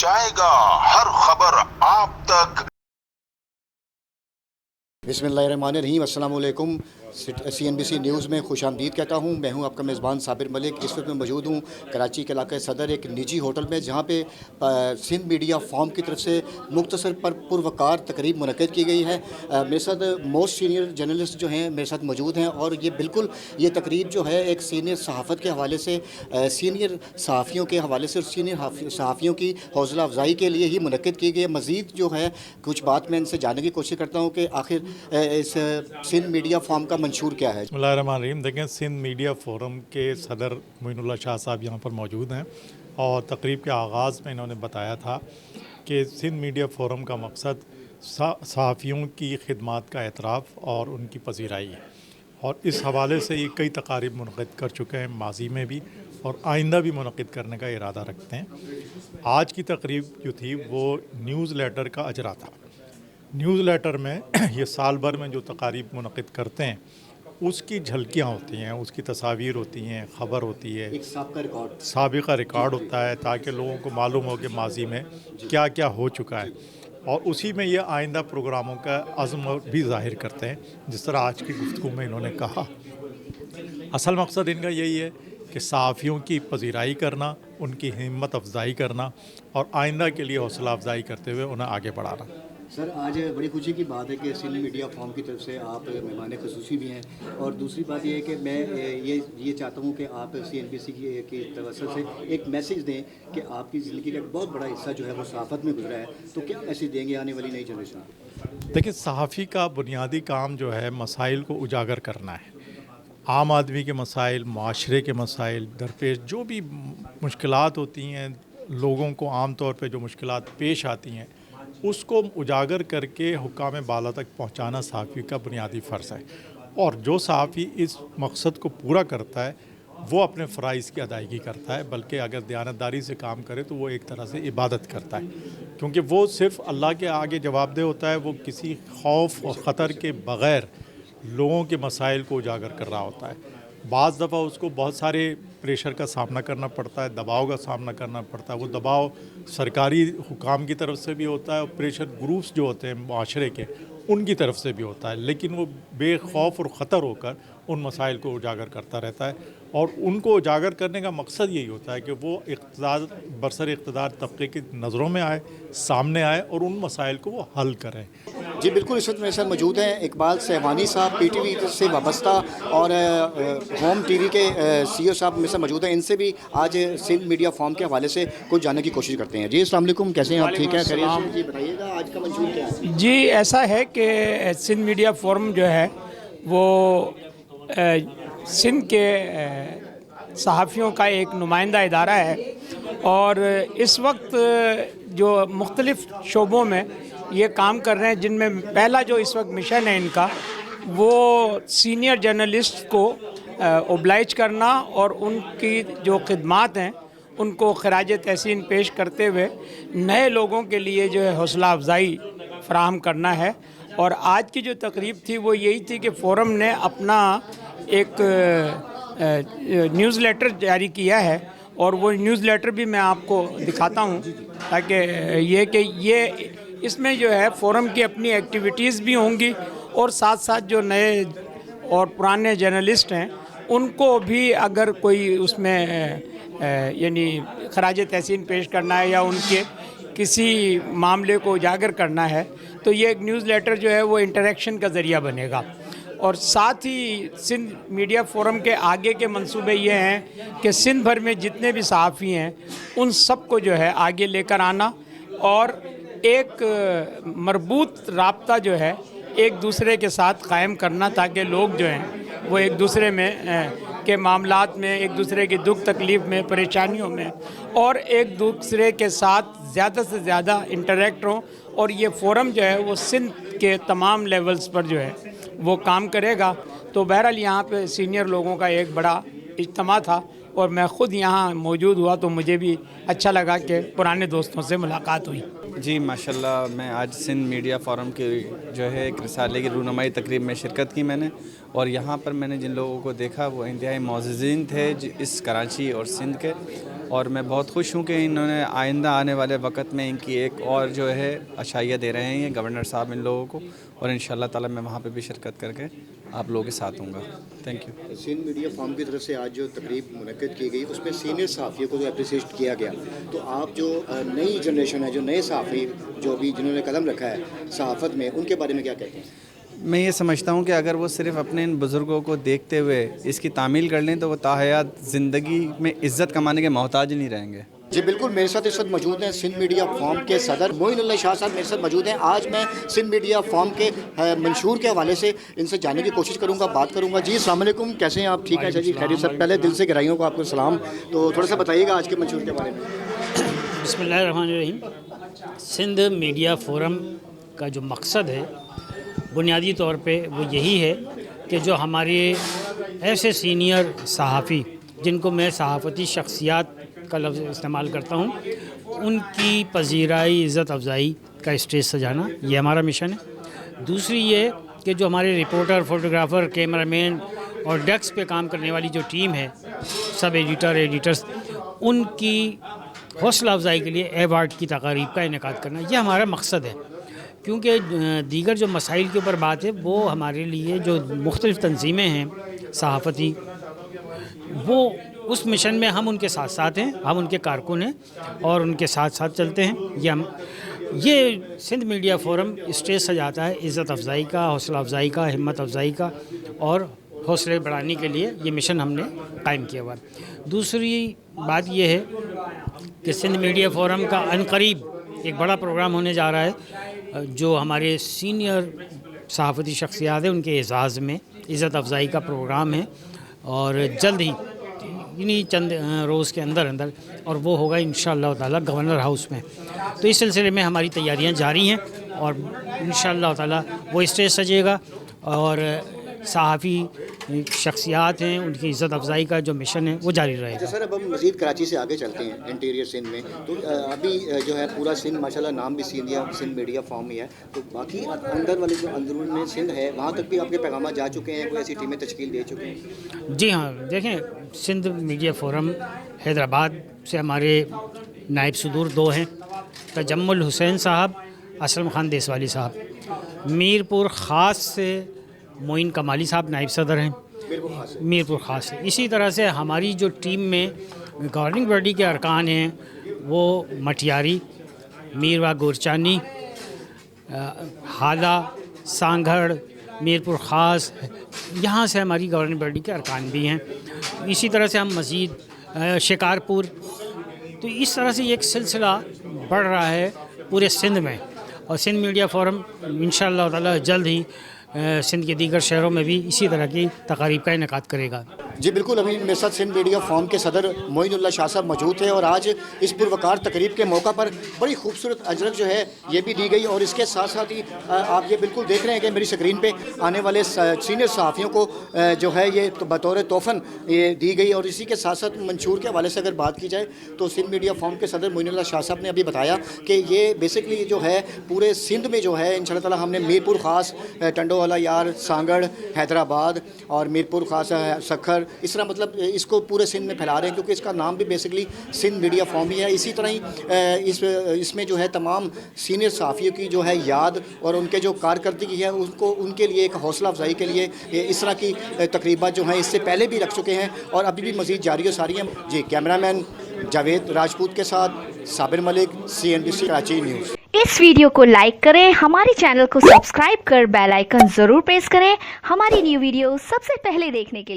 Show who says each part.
Speaker 1: पहुंचाएगा हर खबर आप तक।
Speaker 2: बिस्मिल्लाहिर्रहमानिर्रहीम, अस्सलाम वालेकुम। CNBC न्यूज़ में खुश आमदीद कहता हूँ। मैं हूँ आपका मेज़बान साबिर मलिक। इस वक्त मैं मौजूद हूँ कराची के इलाके सदर एक निजी होटल में, जहाँ पे सिंध मीडिया फॉर्म की तरफ से मुख्तसर पर पुरवकार तकरीब मुनक़्क़िद की गई है। मेरे साथ मोस्ट सीनियर जर्नलिस्ट जो हैं मेरे साथ मौजूद हैं, और ये तकरीब जो है एक सीनियर सहाफ़त के हवाले से, सीनियर सहाफ़ियों के हवाले से और सीनियर सहाफ़ियों की हौसला अफजाई के लिए ही मुनक़्क़िद की गई है। मज़ीद जो है कुछ बात मैं इनसे जानने की कोशिश करता हूँ कि आखिर इस सिंध मीडिया फॉर्म का मंशूर क्या है।
Speaker 3: बिस्मिल्लाहिर्रहमानिर्रहीम। देखें, सिंध मीडिया फोरम के सदर मोइनुल्लाह शाह साहब यहाँ पर मौजूद हैं, और तकरीब के आगाज़ में इन्होंने बताया था कि सिंध मीडिया फोरम का मकसद सहाफ़ियों की खिदमात का एतराफ़ और उनकी पज़ीराई है, और इस हवाले से ये कई तकारीब मुनक़्क़िद कर चुके हैं माजी में भी, और आइंदा भी मुनक़्क़िद करने का इरादा रखते हैं। आज की तकरीब जो थी वो न्यूज़ लेटर का अजरा था। न्यूज़ लेटर में ये साल भर में जो तकारीब मुनक़्क़िद करते हैं उसकी झलकियाँ होती हैं, उसकी तस्वीर होती हैं, ख़बर होती है,
Speaker 2: एक
Speaker 3: साबिक़ा रिकॉर्ड होता है, ताकि लोगों को मालूम हो कि माजी में क्या क्या हो चुका है, और उसी में ये आइंदा प्रोग्रामों का अज़्म भी ज़ाहिर करते हैं। जिस तरह आज की गुफ्तगू में इन्होंने कहा, असल मकसद इनका यही है कि सहाफ़ियों की पज़ीराई करना, उनकी हिम्मत अफजाई करना, और आइंदा के लिए हौसला अफजाई करते हुए उन्हें आगे बढ़ाना।
Speaker 2: सर, आज बड़ी खुशी की बात है कि सिंध मीडिया फॉर्म की तरफ से आप मेहमान ख़ुसूसी भी हैं, और दूसरी बात ये है कि मैं ये चाहता हूँ कि आप CNBC की तवज्जो से एक मैसेज दें कि आपकी ज़िंदगी का एक बहुत बड़ा हिस्सा जो है वो सहाफ़त में गुजरा है, तो क्या मैसेज देंगे आने वाली नई जनरेशन को?
Speaker 3: देखिए, सहाफ़ी का बुनियादी काम जो है मसाइल को उजागर करना है। आम आदमी के मसाइल, माशरे के मसाइल, दरपेश जो भी मुश्किलात होती हैं, लोगों को आम तौर पे जो मुश्किलात पेश आती हैं, उसको उजागर करके हुक्काम बाला तक पहुंचाना सहाफ़ी का बुनियादी फ़र्ज़ है। और जो सहाफ़ी इस मकसद को पूरा करता है वो अपने फ़राइज़ की अदायगी करता है, बल्कि अगर दयानतदारी से काम करे तो वो एक तरह से इबादत करता है, क्योंकि वो सिर्फ़ अल्लाह के आगे जवाबदेह होता है। वो किसी खौफ और ख़तर के बग़ैर लोगों के मसाइल को उजागर कर रहा होता है। बाज़ दफ़ा उसको बहुत सारे प्रेशर का सामना करना पड़ता है, दबाव का सामना करना पड़ता है। वो दबाव सरकारी हुकाम की तरफ से भी होता है, और प्रेशर ग्रुप्स जो होते हैं माशरे के, उनकी तरफ से भी होता है, लेकिन वो बेखौफ और ख़तर होकर उन मसाइल को उजागर करता रहता है। और उनको उजागर करने का मकसद यही होता है कि वो इक़्तिदार बरसर इक़्तिदार तबके की नज़रों में आए, सामने आए, और उन मसाइल को वो हल करें।
Speaker 2: जी बिल्कुल, इस वक्त मेरे साथ मौजूद हैं इकबाल सहवानी साहब, PTV से वाबस्ता, और होम TV के CEO साहब मेरे साथ मौजूद हैं। इनसे भी आज सिंध मीडिया फॉर्म के हवाले से कुछ जानने की कोशिश करते हैं। जी अस्सलाम वालेकुम, कैसे हैं आप? ठीक हैं, खैरियत से? जी बताइएगा आज का मंशूर क्या है?
Speaker 4: जी, ऐसा है कि सिंध मीडिया फोरम जो है वो सिंध के सहाफ़ियों का एक नुमाइंदा इदारा है, और इस वक्त जो मुख्तलिफ़ शोबों में ये काम कर रहे हैं, जिनमें पहला जो इस वक्त मिशन है इनका, वो सीनियर जर्नलिस्ट को ओब्लाइज करना और उनकी जो खिदमात हैं उनको खराज तहसीन पेश करते हुए नए लोगों के लिए जो है हौसला अफजाई फ़राहम करना है। और आज की जो तकरीब थी वो यही थी कि फ़ोरम ने अपना एक न्यूज़ लेटर जारी किया है, और वो न्यूज़ लेटर भी मैं आपको दिखाता हूँ, ताकि ये इसमें जो है फ़ोरम की अपनी एक्टिविटीज़ भी होंगी, और साथ साथ जो नए और पुराने जर्नलिस्ट हैं उनको भी अगर कोई उसमें यानी खराज तहसीन पेश करना है या उनके किसी मामले को उजागर करना है, तो ये एक न्यूज़ लेटर जो है वो इंटरेक्शन का ज़रिया बनेगा। और साथ ही सिंध मीडिया फोरम के आगे के मंसूबे ये हैं कि सिंध भर में जितने भी सहाफ़ी हैं उन सब को जो है आगे लेकर आना, और एक मरबूत राब्ता जो है एक दूसरे के साथ कायम करना, ताकि लोग जो हैं वो एक दूसरे में के मामलात में, एक दूसरे की दुख तकलीफ़ में, परेशानियों में, और एक दूसरे के साथ ज़्यादा से ज़्यादा इंटरेक्ट हों। और ये फ़ोरम जो है वो सिंध के तमाम लेवल्स पर जो है वो काम करेगा। तो बहरहाल यहाँ पे सीनियर लोगों का एक बड़ा इज्तिमा था, और मैं ख़ुद यहाँ मौजूद हुआ, तो मुझे भी अच्छा लगा कि पुराने दोस्तों से मुलाकात हुई।
Speaker 5: जी माशाल्लाह, मैं आज सिंध मीडिया फोरम की जो है एक रिसाले की रूनुमाई तकरीब में शिरकत की मैंने, और यहाँ पर मैंने जिन लोगों को देखा वो इंतहाई मोअज़्ज़िज़ीन थे इस कराची और सिंध के, اور میں بہت خوش ہوں کہ انہوں نے آئندہ آنے والے وقت میں ان کی ایک اور جو ہے اشائیہ دے رہے ہیں یہ گورنر صاحب ان لوگوں کو, اور انشاءاللہ تعالی میں وہاں پہ بھی شرکت کر کے آپ لوگوں کے ساتھ ہوں گا. Thank you.
Speaker 2: سندھ میڈیا فارم کی طرف سے آج جو تقریب منعقد کی گئی اس میں سینئر صحافیوں کو جو اپریشیٹ کیا گیا, تو آپ جو نئی جنریشن ہے, جو نئے صحافی جو بھی جنہوں نے قدم رکھا ہے صحافت میں, ان کے بارے میں کیا کہتے ہیں؟
Speaker 5: میں یہ سمجھتا ہوں کہ اگر وہ صرف اپنے ان بزرگوں کو دیکھتے ہوئے اس کی تعمیل کر لیں تو وہ تاحیات زندگی میں عزت کمانے کے محتاج نہیں رہیں گے.
Speaker 2: جی بالکل, میرے ساتھ اس وقت موجود ہیں سندھ میڈیا فارم کے صدر معین اللہ شاہ صاحب میرے ساتھ موجود ہیں. آج میں سندھ میڈیا فارم کے منشور کے حوالے سے ان سے جاننے کی کوشش کروں گا, بات کروں گا. جی السلام علیکم, کیسے ہیں آپ؟ ٹھیک ہے جی, خیریت سے. پہلے دل سے گہرائیوں کو آپ کو سلام. تو تھوڑا سا بتائیے گا آج کے منشور کے بارے میں.
Speaker 6: بسم اللہ الرحمن الرحیم. سندھ میڈیا فورم کا جو مقصد ہے بنیادی طور پہ وہ یہی ہے کہ جو ہمارے ایسے سینئر صحافی جن کو میں صحافتی شخصیات کا لفظ استعمال کرتا ہوں, ان کی پذیرائی, عزت افزائی کا اسٹیج سجانا, یہ ہمارا مشن ہے. دوسری یہ کہ جو ہمارے رپورٹر, فوٹوگرافر, کیمرہ مین اور ڈیسک پہ کام کرنے والی جو ٹیم ہے, سب ایڈیٹرز, ان کی حوصلہ افزائی کے لیے ایوارڈ کی تقاریب کا انعقاد کرنا, یہ ہمارا مقصد ہے. کیونکہ دیگر جو مسائل کے اوپر بات ہے وہ ہمارے لیے جو مختلف تنظیمیں ہیں صحافتی, وہ اس مشن میں ہم ان کے ساتھ ساتھ ہیں, ہم ان کے کارکن ہیں اور ان کے ساتھ ساتھ چلتے ہیں. یہ سندھ میڈیا فورم اسٹیج سجاتا ہے عزت افزائی کا, حوصلہ افزائی کا, ہمت افزائی کا اور حوصلے بڑھانے کے لیے یہ مشن ہم نے قائم کیا ہوا. دوسری بات یہ ہے کہ سندھ میڈیا فورم کا عنقریب ایک بڑا پروگرام ہونے جا رہا ہے جو ہمارے سینئر صحافتی شخصیات ہیں ان کے اعزاز میں عزت افزائی کا پروگرام ہے, اور جلد ہی انہی چند روز کے اندر اور وہ ہوگا انشاءاللہ تعالی گورنر ہاؤس میں. تو اس سلسلے میں ہماری تیاریاں جاری ہیں اور انشاءاللہ تعالی وہ اسٹیج سجے گا, اور صحافی شخصیات ہیں ان کی عزت افزائی کا جو مشن ہے وہ جاری رہے گا.
Speaker 2: سر اب ہم مزید کراچی سے آگے چلتے ہیں انٹیریئر سندھ میں, تو ابھی جو ہے پورا سندھ ماشاءاللہ نام بھی سندھ میڈیا فارم ہی ہے, تو باقی اندر والے جو اندرون میں سندھ ہے وہاں تک بھی آپ کے پیغامات جا چکے ہیں, کوئی ایسی ٹیمیں تشکیل دے چکے ہیں؟
Speaker 6: جی ہاں, دیکھیں سندھ میڈیا فورم حیدرآباد سے ہمارے نائب صدور 2 ہیں, تجمل حسین صاحب, اسلم خان دیسوالی صاحب. میرپور خاص سے معین کمالی صاحب نائب صدر ہیں, میرپور خاص سے. اسی طرح سے ہماری جو ٹیم میں گورننگ باڈی کے ارکان ہیں وہ مٹیاری, میروا گورچانی, ہادہ, سانگھڑ, میرپور خاص, یہاں سے ہماری گورننگ باڈی کے ارکان بھی ہیں. اسی طرح سے ہم مزید شکارپور, تو اس طرح سے ایک سلسلہ بڑھ رہا ہے پورے سندھ میں, اور سندھ میڈیا فورم انشاءاللہ تعالی جلد ہی سندھ کے دیگر شہروں میں بھی اسی طرح کی تقاریب کا انعقاد کرے گا.
Speaker 2: جی بالکل, ابھی میرے ساتھ سندھ میڈیا فارم کے صدر معین اللہ شاہ صاحب موجود تھے, اور آج اس پروقار تقریب کے موقع پر بڑی خوبصورت اجرک جو ہے یہ بھی دی گئی, اور اس کے ساتھ ساتھ ہی آپ یہ بالکل دیکھ رہے ہیں کہ میری اسکرین پہ آنے والے سینئر صحافیوں کو جو ہے یہ بطور تحفن یہ دی گئی. اور اسی کے ساتھ ساتھ منشور کے حوالے سے اگر بات کی جائے تو سندھ میڈیا فارم کے صدر معین اللہ شاہ صاحب نے ابھی بتایا کہ یہ بیسکلی جو ہے پورے سندھ میں جو ہے انشاءاللہ تعالی ہم نے میرپور خاص, ٹنڈو والا یار, سانگڑ, حیدرآباد اور میرپور خاص سکھر, اس طرح مطلب اس کو پورے سندھ میں پھیلا رہے ہیں, کیونکہ اس کا نام بھی بیسکلی سندھ میڈیا فارم ہی ہے. اسی طرح ہی اس میں جو ہے تمام سینئر صحافیوں کی جو ہے یاد اور ان کے جو کارکردگی ہے ان کو, ان کے لیے ایک حوصلہ افزائی کے لیے اس طرح کی تقریبات جو ہیں اس سے پہلے بھی رکھ چکے ہیں اور ابھی بھی مزید جاری و ساری ہیں. جی کیمرہ مین جاوید راجپوت کے ساتھ صابر ملک, CNBC کراچی نیوز.
Speaker 7: اس ویڈیو کو لائک کریں, ہمارے چینل کو سبسکرائب کر بیل آئیکن ضرور پریس کریں ہماری نیو ویڈیو سب سے پہلے دیکھنے کے لیے.